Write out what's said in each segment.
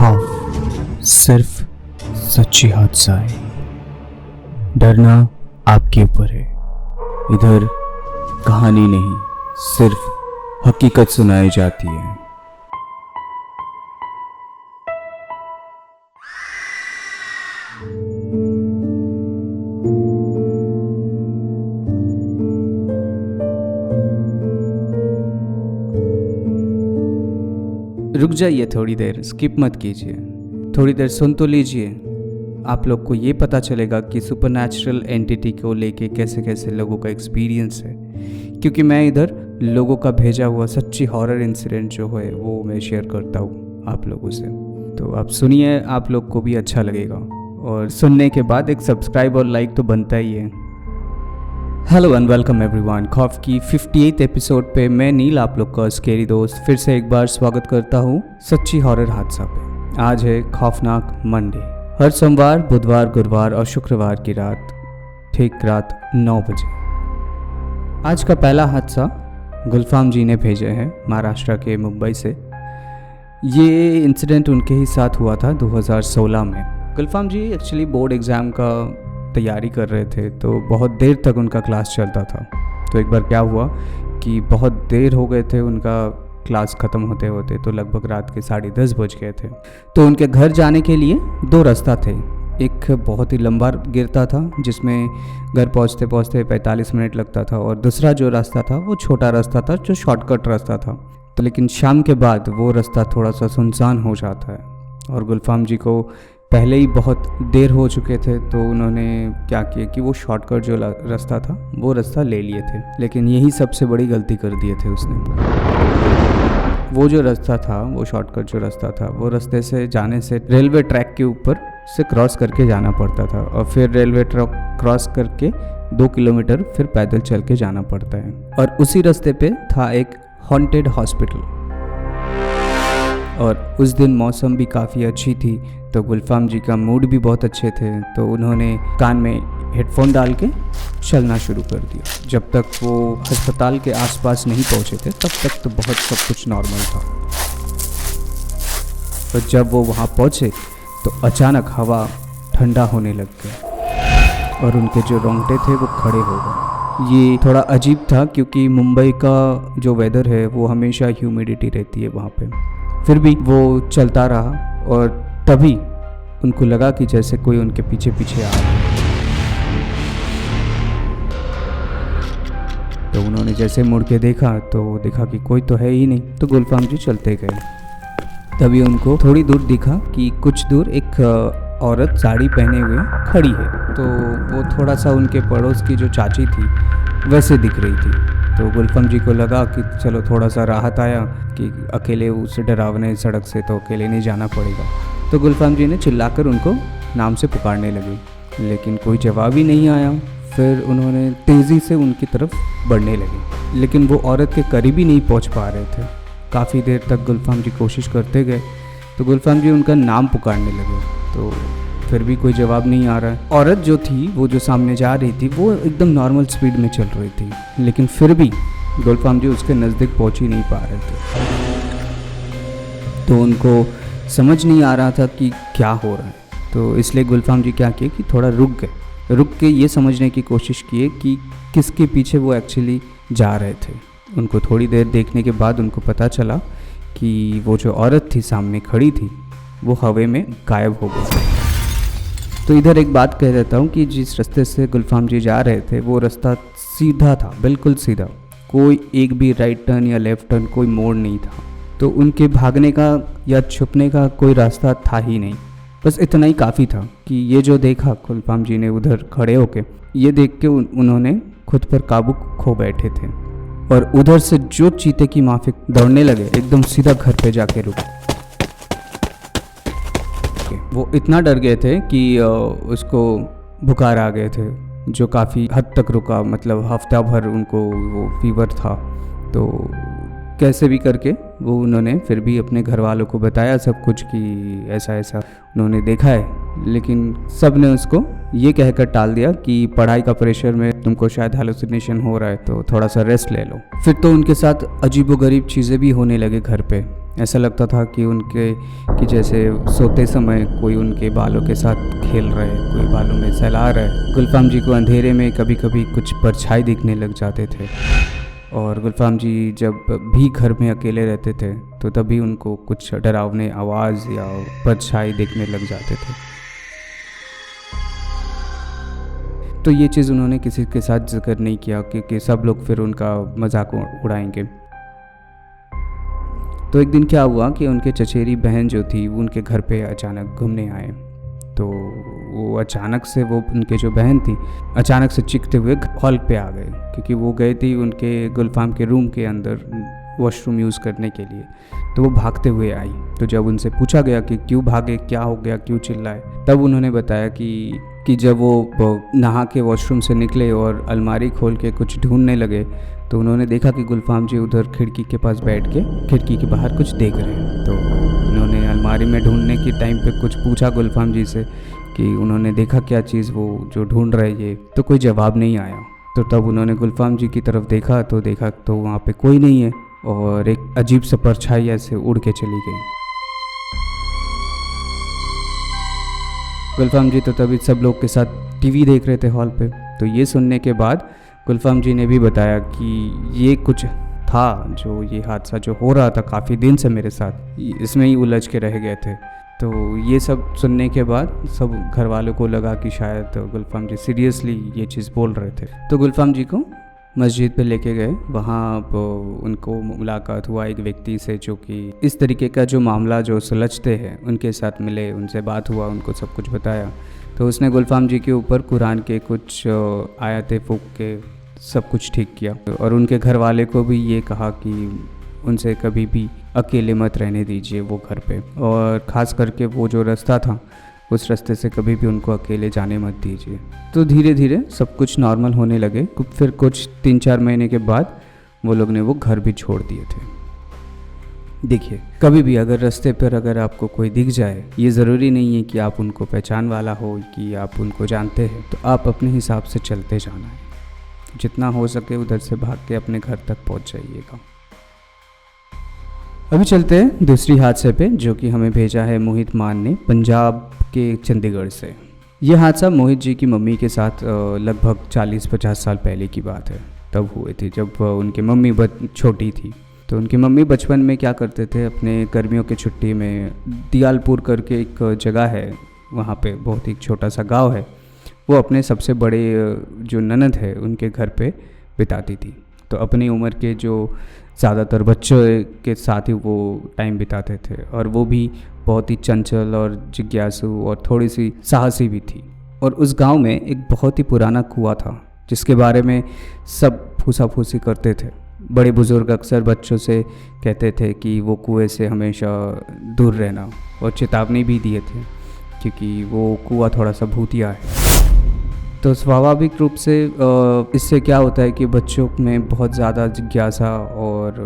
खौफ सिर्फ सच्ची हादसा है। डरना आपके ऊपर है। इधर कहानी नहीं, सिर्फ हकीकत सुनाई जाती है। रुक जाइए, थोड़ी देर स्किप मत कीजिए, थोड़ी देर सुन तो लीजिए। आप लोग को ये पता चलेगा कि सुपरनैचुरल एंटिटी को लेके कैसे कैसे लोगों का एक्सपीरियंस है, क्योंकि मैं इधर लोगों का भेजा हुआ सच्ची हॉरर इंसिडेंट जो है वो मैं शेयर करता हूँ आप लोगों से। तो आप सुनिए, आप लोग को भी अच्छा लगेगा, और सुनने के बाद एक सब्सक्राइब और लाइक तो बनता ही है। Hello and welcome everyone. खौफ की 58th एपिसोड पे मैं नील, आप लोग का स्केरी दोस्त, फिर से एक बार स्वागत करता हूँ सच्ची हॉरर हादसा पे। आज है खौफनाक मंडे। हर सोमवार, बुधवार, गुरुवार और शुक्रवार की रात, ठीक रात 9 बजे। आज का पहला हादसा गुलफाम जी ने भेजे हैं महाराष्ट्र के मुंबई से। ये इंसिडेंट उनके ही साथ हुआ था 2016 में। गुलफाम जी एक्चुअली बोर्ड एग्ज़ाम का तैयारी कर रहे थे, तो बहुत देर तक उनका क्लास चलता था। तो एक बार क्या हुआ कि बहुत देर हो गए थे उनका क्लास ख़त्म होते होते, तो लगभग रात के 10:30 बज गए थे। तो उनके घर जाने के लिए दो रास्ता थे। एक बहुत ही लंबा गिरता था जिसमें घर पहुंचते पहुंचते 45 मिनट लगता था, और दूसरा जो रास्ता था वो छोटा रास्ता था जो शॉर्टकट रास्ता था। तो लेकिन शाम के बाद वो रास्ता थोड़ा सा सुनसान हो जाता है, और गुलफाम जी को पहले ही बहुत देर हो चुके थे। तो उन्होंने क्या किया कि वो शॉर्टकट जो रास्ता था वो रास्ता ले लिए थे, लेकिन यही सबसे बड़ी गलती कर दिए थे उसने। वो जो रास्ता था, वो शॉर्टकट जो रास्ता था, वो रास्ते से जाने से रेलवे ट्रैक के ऊपर से क्रॉस करके जाना पड़ता था, और फिर रेलवे ट्रैक क्रॉस करके 2 किलोमीटर फिर पैदल चल के जाना पड़ता है। और उसी रास्ते पे था एक हॉन्टेड हॉस्पिटल, और उस दिन मौसम भी काफ़ी अच्छी थी, तो गुलफाम जी का मूड भी बहुत अच्छे थे। तो उन्होंने कान में हेडफोन डाल के चलना शुरू कर दिया। जब तक वो अस्पताल के आसपास नहीं पहुंचे थे तब तक तो बहुत सब कुछ नॉर्मल था। तो जब वो वहाँ पहुँचे तो अचानक हवा ठंडा होने लग गया, और उनके जो रोंगटे थे वो खड़े हो गए। ये थोड़ा अजीब था क्योंकि मुंबई का जो वेदर है वो हमेशा ह्यूमिडिटी रहती है वहाँ पे। फिर भी वो चलता रहा, और तभी उनको लगा कि जैसे कोई उनके पीछे पीछे आ रहा है। तो उन्होंने जैसे मुड़ के देखा तो देखा कि कोई तो है ही नहीं। तो गुलफाम जी चलते गए। तभी उनको थोड़ी दूर दिखा कि कुछ दूर एक औरत साड़ी पहने हुए खड़ी है। तो वो थोड़ा सा उनके पड़ोस की जो चाची थी वैसे दिख रही थी। तो गुलफाम जी को लगा कि चलो थोड़ा सा राहत आया कि अकेले उस डरावने सड़क से तो अकेले नहीं जाना पड़ेगा। तो गुलफाम जी ने चिल्लाकर उनको नाम से पुकारने लगे, लेकिन कोई जवाब ही नहीं आया। फिर उन्होंने तेज़ी से उनकी तरफ बढ़ने लगे, लेकिन वो औरत के करीब ही नहीं पहुंच पा रहे थे। काफ़ी देर तक गुलफाम जी कोशिश करते गए, तो गुलफाम जी उनका नाम पुकारने लगे, तो फिर भी कोई जवाब नहीं आ रहा है। औरत जो थी, वो जो सामने जा रही थी, वो एकदम नॉर्मल स्पीड में चल रही थी, लेकिन फिर भी गुलफाम जी उसके नज़दीक पहुंच ही नहीं पा रहे थे। तो उनको समझ नहीं आ रहा था कि क्या हो रहा है। तो इसलिए गुलफाम जी क्या किए कि थोड़ा रुक गए। रुक के ये समझने की कोशिश किए कि किसके पीछे वो एक्चुअली जा रहे थे। उनको थोड़ी देर देखने के बाद उनको पता चला कि वो जो औरत थी सामने खड़ी थी वो हवा में गायब हो गई। तो इधर एक बात कह देता हूँ कि जिस रास्ते से गुलफाम जी जा रहे थे वो रास्ता सीधा था, बिल्कुल सीधा। कोई एक भी राइट टर्न या लेफ्ट टर्न, कोई मोड़ नहीं था। तो उनके भागने का या छुपने का कोई रास्ता था ही नहीं। बस इतना ही काफ़ी था कि ये जो देखा गुलफाम जी ने उधर खड़े होके, ये देख के उन्होंने खुद पर काबू खो बैठे थे, और उधर से जो चीते की माफिक दौड़ने लगे, एकदम सीधा घर पे जाके रुके। वो इतना डर गए थे कि उसको बुखार आ गए थे, जो काफ़ी हद तक रुका, मतलब हफ्ता भर उनको वो फीवर था। तो कैसे भी करके वो उन्होंने फिर भी अपने घर वालों को बताया सब कुछ कि ऐसा ऐसा उन्होंने देखा है, लेकिन सब ने उसको ये कहकर टाल दिया कि पढ़ाई का प्रेशर में तुमको शायद हैलुसिनेशन हो रहा है, तो थोड़ा सा रेस्ट ले लो। फिर तो उनके साथ अजीबोगरीब चीज़ें भी होने लगे घर पे। ऐसा लगता था कि जैसे सोते समय कोई उनके बालों के साथ खेल रहा है, कोई बालों में सहला रहा है। गुलफाम जी को अंधेरे में कभी कभी कुछ परछाई दिखने लग जाते थे, और गुलफाम जी जब भी घर में अकेले रहते थे तो तभी उनको कुछ डरावने आवाज़ या परछाई दिखने लग जाते थे। तो ये चीज़ उन्होंने किसी के साथ जिक्र नहीं किया क्योंकि सब लोग फिर उनका मजाक उड़ाएंगे। तो एक दिन क्या हुआ कि उनके चचेरी बहन जो थी वो उनके घर पे अचानक घूमने आए। तो वो अचानक से वो उनके जो बहन थी अचानक से चीखते हुए हॉल पे आ गए, क्योंकि वो गए थे उनके गुलफाम के रूम के अंदर वॉशरूम यूज़ करने के लिए। तो वो भागते हुए आई। तो जब उनसे पूछा गया कि क्यों भागे, क्या हो गया, क्यों चिल्लाए, तब उन्होंने बताया कि जब वो नहा के वॉशरूम से निकले और अलमारी खोल के कुछ ढूंढने लगे तो उन्होंने देखा कि गुलफाम जी उधर खिड़की के पास बैठ के खिड़की के बाहर कुछ देख रहे हैं। तो उन्होंने अलमारी में ढूंढने के टाइम पे कुछ पूछा गुलफाम जी से कि उन्होंने देखा क्या चीज़ वो जो ढूंढ रहे ये, तो कोई जवाब नहीं आया। तो तब उन्होंने गुलफाम जी की तरफ देखा तो वहाँ पे कोई नहीं है और एक अजीब सा परछाई ऐसे उड़ के चली गई। गुलफाम जी तो तभी सब लोग के साथ टीवी देख रहे थे हॉल पे। तो ये सुनने के बाद गुलफाम जी ने भी बताया कि ये कुछ था, जो ये हादसा जो हो रहा था काफ़ी दिन से मेरे साथ, इसमें ही उलझ के रह गए थे। तो ये सब सुनने के बाद सब घर वालों को लगा कि शायद गुलफाम जी सीरियसली ये चीज़ बोल रहे थे। तो गुलफाम जी को मस्जिद पे लेके गए। वहाँ उनको मुलाकात हुआ एक व्यक्ति से जो कि इस तरीके का जो मामला जो सुलझते हैं उनके साथ मिले, उनसे बात हुआ, उनको सब कुछ बताया। तो उसने गुलफाम जी के ऊपर कुरान के कुछ आयतें फूंक के सब कुछ ठीक किया, और उनके घर वाले को भी ये कहा कि उनसे कभी भी अकेले मत रहने दीजिए वो घर पे, और ख़ास करके वो जो रास्ता था उस रास्ते से कभी भी उनको अकेले जाने मत दीजिए। तो धीरे धीरे सब कुछ नॉर्मल होने लगे। फिर कुछ 3-4 महीने के बाद वो लोग ने वो घर भी छोड़ दिए थे। देखिए, कभी भी अगर रास्ते पर अगर आपको कोई दिख जाए, ये ज़रूरी नहीं है कि आप उनको पहचान वाला हो, कि आप उनको जानते हैं, तो आप अपने हिसाब से चलते जाना है। जितना हो सके उधर से भाग के अपने घर तक पहुंच जाइएगा। अभी चलते हैं दूसरी हादसे पे, जो कि हमें भेजा है मोहित मान ने पंजाब के चंडीगढ़ से। यह हादसा मोहित जी की मम्मी के साथ लगभग 40-50 साल पहले की बात है। तब हुए थे जब उनकी मम्मी छोटी थी। तो उनकी मम्मी बचपन में क्या करते थे, अपने गर्मियों की छुट्टी में दियालपुर करके एक जगह है, वहाँ पे बहुत ही छोटा सा गांव है, वो अपने सबसे बड़े जो ननद है उनके घर पे बिताती थी। तो अपनी उम्र के जो ज़्यादातर बच्चों के साथ ही वो टाइम बिताते थे, और वो भी बहुत ही चंचल और जिज्ञासु और थोड़ी सी साहसी भी थी। और उस गांव में एक बहुत ही पुराना कुआं था जिसके बारे में सब फूसाफूसी करते थे। बड़े बुज़ुर्ग अक्सर बच्चों से कहते थे कि वो कुएं से हमेशा दूर रहना, और चेतावनी भी दिए थे क्योंकि वो कुआं थोड़ा सा भूतिया है। तो स्वाभाविक रूप से इससे क्या होता है कि बच्चों में बहुत ज़्यादा जिज्ञासा और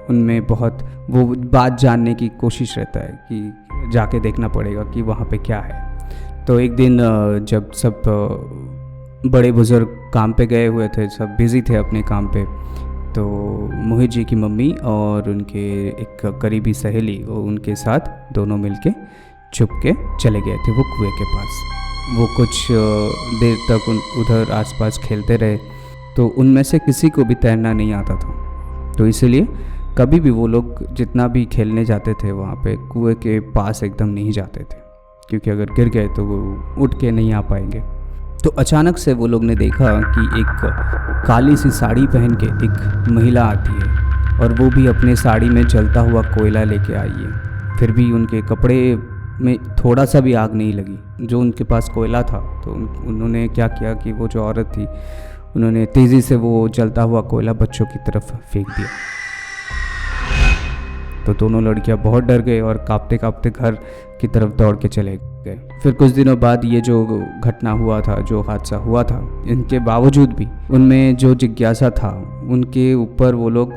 उनमें बहुत वो बात जानने की कोशिश रहता है कि जाके देखना पड़ेगा कि वहाँ पे क्या है। तो एक दिन जब सब बड़े बुज़ुर्ग काम पे गए हुए थे, सब बिज़ी थे अपने काम पे, तो मोहित जी की मम्मी और उनके एक करीबी सहेली उनके साथ दोनों मिलके छुप के चले गए थे वो कुएं के पास। वो कुछ देर तक उधर आसपास खेलते रहे। तो उनमें से किसी को भी तैरना नहीं आता था, तो इसलिए कभी भी वो लोग जितना भी खेलने जाते थे वहाँ पे कुएं के पास एकदम नहीं जाते थे, क्योंकि अगर गिर गए तो वो उठ के नहीं आ पाएंगे। तो अचानक से वो लोग ने देखा कि एक काली सी साड़ी पहन के एक महिला आती है, और वो भी अपने साड़ी में जलता हुआ कोयला लेके आई है। फिर भी उनके कपड़े में थोड़ा सा भी आग नहीं लगी जो उनके पास कोयला था। तो उन्होंने क्या किया कि वो जो औरत थी उन्होंने तेज़ी से वो जलता हुआ कोयला बच्चों की तरफ फेंक दिया। तो दोनों लड़कियां बहुत डर गए और कांपते कांपते घर की तरफ दौड़ के चले गए। फिर कुछ दिनों बाद ये जो घटना हुआ था, जो हादसा हुआ था, इनके बावजूद भी उनमें जो जिज्ञासा था उनके ऊपर वो लोग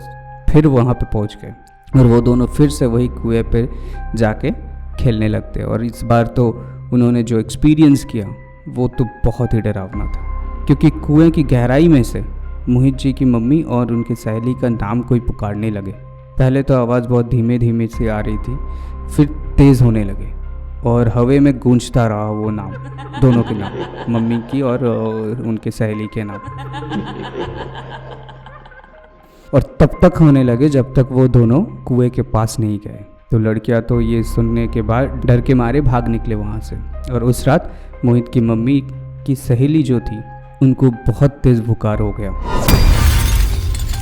फिर वहाँ पे पहुँच गए, और वो दोनों फिर से वही कुएं पे जाके खेलने लगते। और इस बार तो उन्होंने जो एक्सपीरियंस किया वो तो बहुत ही डरावना था, क्योंकि कुएं की गहराई में से मोहित जी की मम्मी और उनकी सहेली का नाम कोई पुकारने लगे। पहले तो आवाज़ बहुत धीमे धीमे सी आ रही थी, फिर तेज़ होने लगे और हवा में गूंजता रहा वो नाम, दोनों के नाम, मम्मी की और उनके सहेली के नाम। और तब तक होने लगे जब तक वो दोनों कुएं के पास नहीं गए। तो लड़कियां तो ये सुनने के बाद डर के मारे भाग निकले वहाँ से। और उस रात मोहित की मम्मी की सहेली जो थी उनको बहुत तेज़ बुखार हो गया।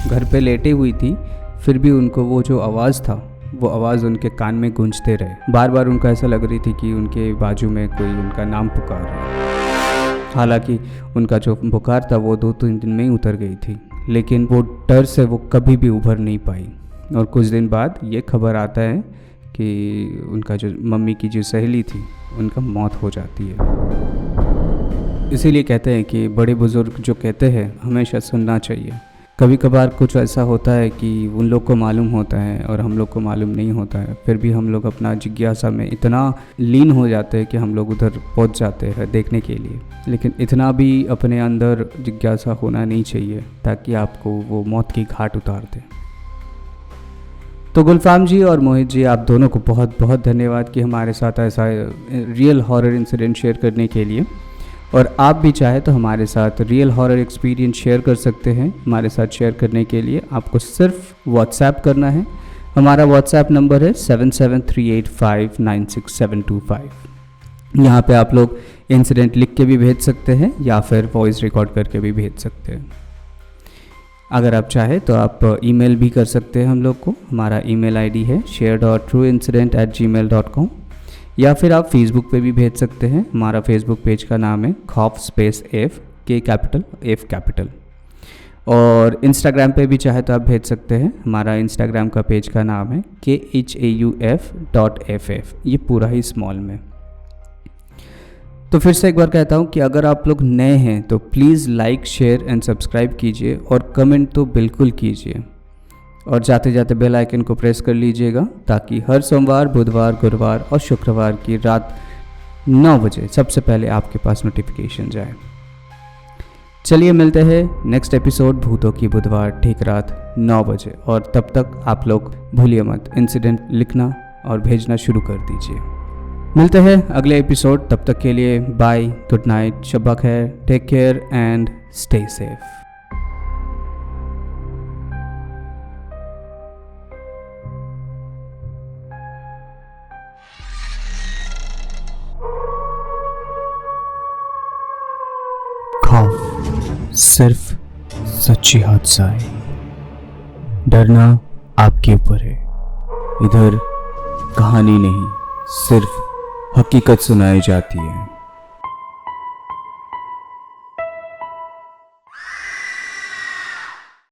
घर पे लेटे हुई थी, फिर भी उनको वो जो आवाज़ था वो आवाज़ उनके कान में गूंजते रहे। बार बार उनको ऐसा लग रही थी कि उनके बाजू में कोई उनका नाम पुकार रहा है। हालांकि उनका जो बुखार था वो 2-3 दिन में ही उतर गई थी, लेकिन वो डर से वो कभी भी उभर नहीं पाई। और कुछ दिन बाद ये खबर आता है कि उनका जो मम्मी की जो सहेली थी उनका मौत हो जाती है। इसीलिए कहते हैं कि बड़े बुज़ुर्ग जो कहते हैं हमेशा सुनना चाहिए। कभी कभार कुछ ऐसा होता है कि उन लोग को मालूम होता है और हम लोग को मालूम नहीं होता है, फिर भी हम लोग अपना जिज्ञासा में इतना लीन हो जाते हैं कि हम लोग उधर पहुंच जाते हैं देखने के लिए। लेकिन इतना भी अपने अंदर जिज्ञासा होना नहीं चाहिए ताकि आपको वो मौत की घाट उतार दे। तो गुलफाम जी और मोहित जी, आप दोनों को बहुत बहुत धन्यवाद कि हमारे साथ ऐसा रियल हॉरर इंसिडेंट शेयर करने के लिए। और आप भी चाहे तो हमारे साथ रियल हॉरर एक्सपीरियंस शेयर कर सकते हैं। हमारे साथ शेयर करने के लिए आपको सिर्फ व्हाट्सएप करना है। हमारा व्हाट्सएप नंबर है 7738596725। यहाँ पे आप लोग इंसिडेंट लिख के भी भेज सकते हैं या फिर वॉइस रिकॉर्ड करके भी भेज सकते हैं। अगर आप चाहे तो आप ईमेल भी कर सकते हैं हम लोग को। हमारा ईमेल आईडी है share.trueincident@gmail.com, या फिर आप फेसबुक पे भी भेज सकते हैं। हमारा फेसबुक पेज का नाम है खौफ स्पेस F कैपिटल। और इंस्टाग्राम पे भी चाहे तो आप भेज सकते हैं। हमारा इंस्टाग्राम का पेज का नाम है KHAUF.FF, ये पूरा ही स्मॉल में। तो फिर से एक बार कहता हूँ कि अगर आप लोग नए हैं तो please like, share and subscribe कीजिए और कमेंट तो बिल्कुल कीजिए। और जाते जाते बेल आइकन को प्रेस कर लीजिएगा ताकि हर सोमवार, बुधवार, गुरुवार और शुक्रवार की रात 9 बजे सबसे पहले आपके पास नोटिफिकेशन जाए। चलिए मिलते हैं नेक्स्ट एपिसोड भूतों की बुधवार ठीक रात 9 बजे। और तब तक आप लोग भूलिए मत इंसिडेंट लिखना और भेजना शुरू कर दीजिए। मिलते हैं अगले एपिसोड, तब तक के लिए बाय, गुड नाइट, शब्बा खैर, take care and stay safe. खौफ सिर्फ सच्ची हादसा है, डरना आपके ऊपर है। इधर कहानी नहीं, सिर्फ हकीकत सुनाई जाती है।